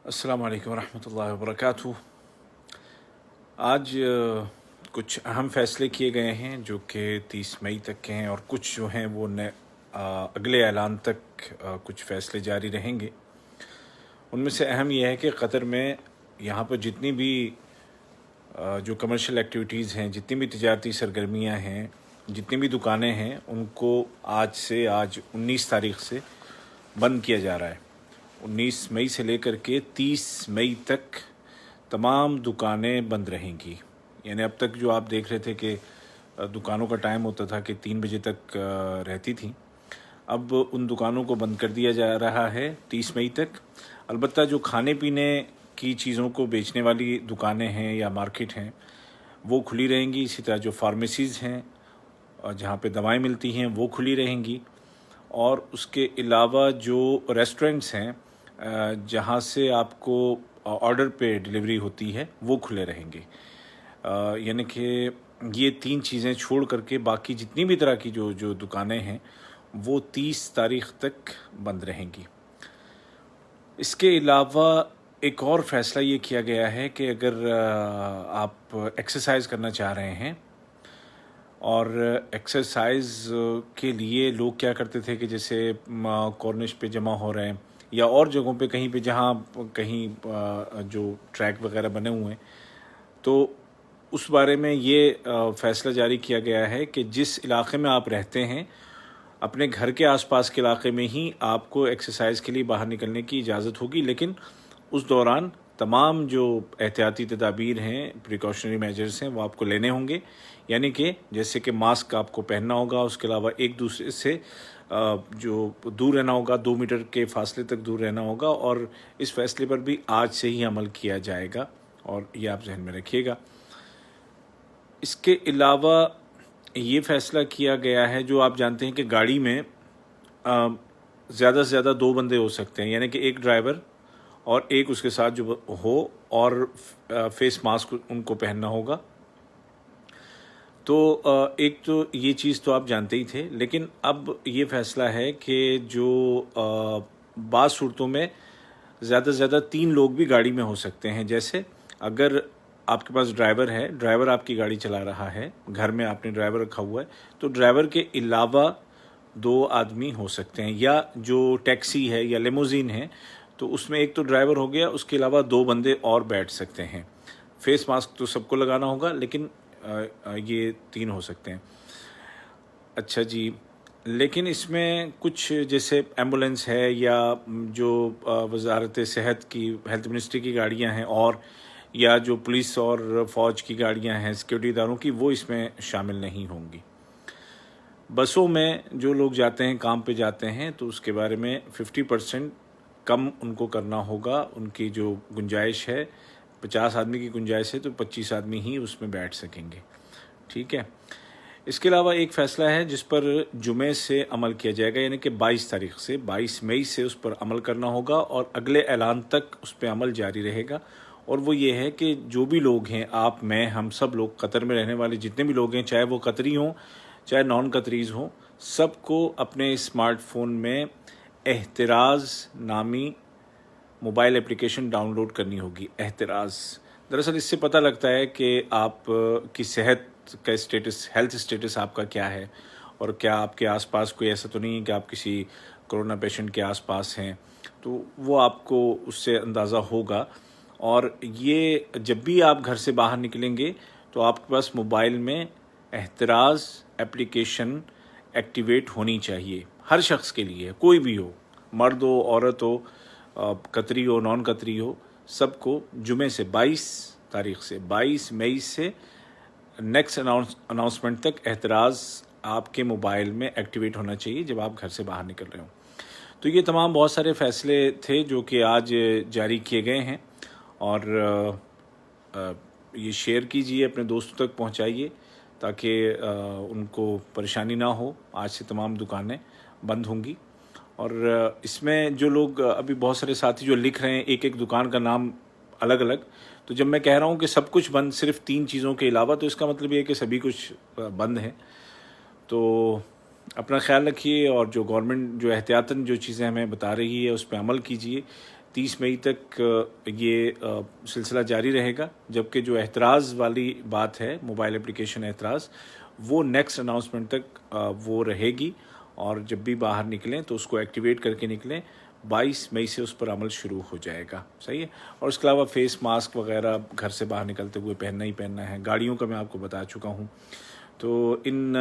अस्सलाम वालेकुम रहमतुल्लाहि व बरकातुहू। आज कुछ अहम फ़ैसले किए गए हैं जो कि 30 मई तक के हैं, और कुछ जो हैं वो अगले ऐलान तक कुछ फ़ैसले जारी रहेंगे। उनमें से अहम यह है कि क़तर में यहाँ पर जितनी भी जो कमर्शियल एक्टिविटीज़ हैं, जितनी भी तिजारती सरगर्मियाँ हैं, जितनी भी दुकानें हैं, उनको आज 19 तारीख़ से बंद किया जा रहा है। 19 मई से लेकर के 30 मई तक तमाम दुकानें बंद रहेंगी। यानी अब तक जो आप देख रहे थे कि दुकानों का टाइम होता था कि 3 बजे तक रहती थी, अब उन दुकानों को बंद कर दिया जा रहा है 30 मई तक। अलबत्ता जो खाने पीने की चीज़ों को बेचने वाली दुकानें हैं या मार्केट हैं वो खुली रहेंगी। इसी तरह जो फार्मेसीज़ हैं जहाँ पे दवाएं मिलती हैं वो खुली रहेंगी, और उसके अलावा जो रेस्टोरेंट्स हैं जहाँ से आपको ऑर्डर पे डिलीवरी होती है वो खुले रहेंगे। यानी कि ये 3 चीज़ें छोड़ करके बाकी जितनी भी तरह की जो दुकानें हैं वो 30 तारीख़ तक बंद रहेंगी। इसके अलावा एक और फ़ैसला ये किया गया है कि अगर आप एक्सरसाइज करना चाह रहे हैं, और एक्सरसाइज के लिए लोग क्या करते थे कि जैसे कॉर्निश पे जमा हो रहे हैं या और जगहों पे कहीं पे जहाँ कहीं जो ट्रैक वगैरह बने हुए हैं, तो उस बारे में ये फ़ैसला जारी किया गया है कि जिस इलाके में आप रहते हैं, अपने घर के आसपास के इलाके में ही आपको एक्सरसाइज के लिए बाहर निकलने की इजाज़त होगी, लेकिन उस दौरान तमाम जो एहतियाती तदाबीर हैं, प्रिकॉशनरी मेजर्स हैं, वो आपको लेने होंगे। यानी कि जैसे कि मास्क आपको पहनना होगा, उसके अलावा एक दूसरे से जो दूर रहना होगा, 2 मीटर के फासले तक दूर रहना होगा, और इस फैसले पर भी आज से ही अमल किया जाएगा, और ये आप जहन में रखिएगा। इसके अलावा ये फ़ैसला किया गया है, जो आप जानते हैं कि गाड़ी में ज़्यादा से ज़्यादा 2 बंदे हो सकते हैं, यानी कि एक ड्राइवर और एक उसके साथ जो हो, और फेस मास्क उनको पहनना होगा। तो एक तो ये चीज़ तो आप जानते ही थे, लेकिन अब ये फ़ैसला है कि जो बाज़ सूरतों में ज़्यादा से ज़्यादा 3 लोग भी गाड़ी में हो सकते हैं। जैसे अगर आपके पास ड्राइवर है, ड्राइवर आपकी गाड़ी चला रहा है, घर में आपने ड्राइवर रखा हुआ है, तो ड्राइवर के अलावा 2 आदमी हो सकते हैं। या जो टैक्सी है या लिमोज़िन है, तो उसमें एक तो ड्राइवर हो गया, उसके अलावा 2 बंदे और बैठ सकते हैं। फेस मास्क तो सबको लगाना होगा, लेकिन ये 3 हो सकते हैं। अच्छा जी, लेकिन इसमें कुछ जैसे एम्बुलेंस है या जो वजारत सेहत की, हेल्थ मिनिस्ट्री की गाड़ियां हैं, और या जो पुलिस और फ़ौज की गाड़ियां हैं, सिक्योरिटी इदारों की, वो इसमें शामिल नहीं होंगी। बसों में जो लोग जाते हैं, काम पे जाते हैं, तो उसके बारे में 50% कम उनको करना होगा। उनकी जो गुंजाइश है, 50 आदमी की गुंजाइश है, तो 25 आदमी ही उसमें बैठ सकेंगे। ठीक है। इसके अलावा एक फ़ैसला है जिस पर जुमे से अमल किया जाएगा, यानी कि 22 तारीख़ से, 22 मई से उस पर अमल करना होगा, और अगले ऐलान तक उस पर अमल जारी रहेगा। और वो ये है कि जो भी लोग हैं, आप, मैं, हम सब लोग, कतर में रहने वाले जितने भी लोग हैं, चाहे वो कतरी हों चाहे नॉन कतरीज़ हों, सबको अपने स्मार्टफोन में एहतिराज़ नामी मोबाइल एप्लीकेशन डाउनलोड करनी होगी। एहतिराज़, दरअसल इससे पता लगता है कि आप की सेहत का स्टेटस, हेल्थ स्टेटस आपका क्या है, और क्या आपके आसपास कोई ऐसा तो नहीं है कि आप किसी कोरोना पेशेंट के आसपास हैं, तो वो आपको उससे अंदाज़ा होगा। और ये जब भी आप घर से बाहर निकलेंगे, तो आपके पास मोबाइल में एहतिराज़ एप्लीकेशन एक्टिवेट होनी चाहिए, हर शख्स के लिए, कोई भी हो, मर्द हो, औरत हो, कतरी हो, नॉन कतरी हो, सबको जुमे से 22 तारीख़ से, 22 मई से नेक्स्ट अनाउंसमेंट तक एहतिराज़ आपके मोबाइल में एक्टिवेट होना चाहिए जब आप घर से बाहर निकल रहे हो। तो ये तमाम बहुत सारे फ़ैसले थे जो कि आज जारी किए गए हैं, और ये शेयर कीजिए, अपने दोस्तों तक पहुंचाइए, ताकि उनको परेशानी ना हो। आज से तमाम दुकानें बंद होंगी। और इसमें जो लोग, अभी बहुत सारे साथी जो लिख रहे हैं एक एक दुकान का नाम अलग अलग, तो जब मैं कह रहा हूँ कि सब कुछ बंद सिर्फ 3 चीज़ों के अलावा, तो इसका मतलब ये है कि सभी कुछ बंद है। तो अपना ख्याल रखिए, और जो गवर्नमेंट जो एहतियातन जो चीज़ें हमें बता रही है उस पर अमल कीजिए। 30 مئی تک یہ سلسلہ جاری رہے گا، جبکہ جو احتراز والی بات ہے، موبائل اپلیکیشن احتراز، وہ نیکسٹ اناؤنسمنٹ تک وہ رہے گی، اور جب بھی باہر نکلیں تو اس کو ایکٹیویٹ کر کے نکلیں۔ 22 مئی سے اس پر عمل شروع ہو جائے گا، صحیح ہے۔ اور اس کے علاوہ فیس ماسک وغیرہ گھر سے باہر نکلتے ہوئے پہننا ہی پہننا ہے، گاڑیوں کا میں آپ کو بتا چکا ہوں۔ تو ان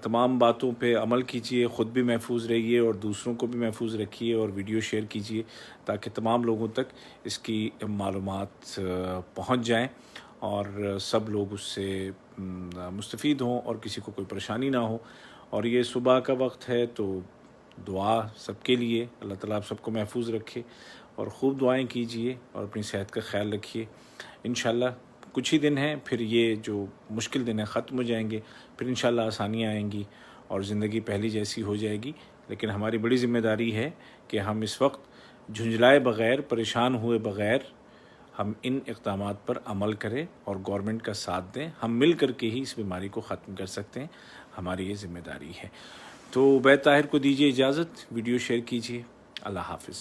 تمام باتوں پہ عمل کیجیے، خود بھی محفوظ رہیے اور دوسروں کو بھی محفوظ رکھیے، اور ویڈیو شیئر کیجیے تاکہ تمام لوگوں تک اس کی معلومات پہنچ جائیں اور سب لوگ اس سے مستفید ہوں اور کسی کو کوئی پریشانی نہ ہو۔ اور یہ صبح کا وقت ہے تو دعا سب کے لیے، اللہ تعالیٰ آپ سب کو محفوظ رکھے، اور خوب دعائیں کیجیے اور اپنی صحت کا خیال رکھیے۔ انشاءاللہ کچھ ہی دن ہیں، پھر یہ جو مشکل دن ہیں ختم ہو جائیں گے، پھر انشاءاللہ آسانیاں آئیں گی اور زندگی پہلی جیسی ہو جائے گی۔ لیکن ہماری بڑی ذمہ داری ہے کہ ہم اس وقت جھنجھلائے بغیر، پریشان ہوئے بغیر ہم ان اقدامات پر عمل کریں اور گورنمنٹ کا ساتھ دیں۔ ہم مل کر کے ہی اس بیماری کو ختم کر سکتے ہیں، ہماری یہ ذمہ داری ہے۔ تو عبید طاہر کو دیجیے اجازت، ویڈیو شیئر کیجیے۔ اللہ حافظ۔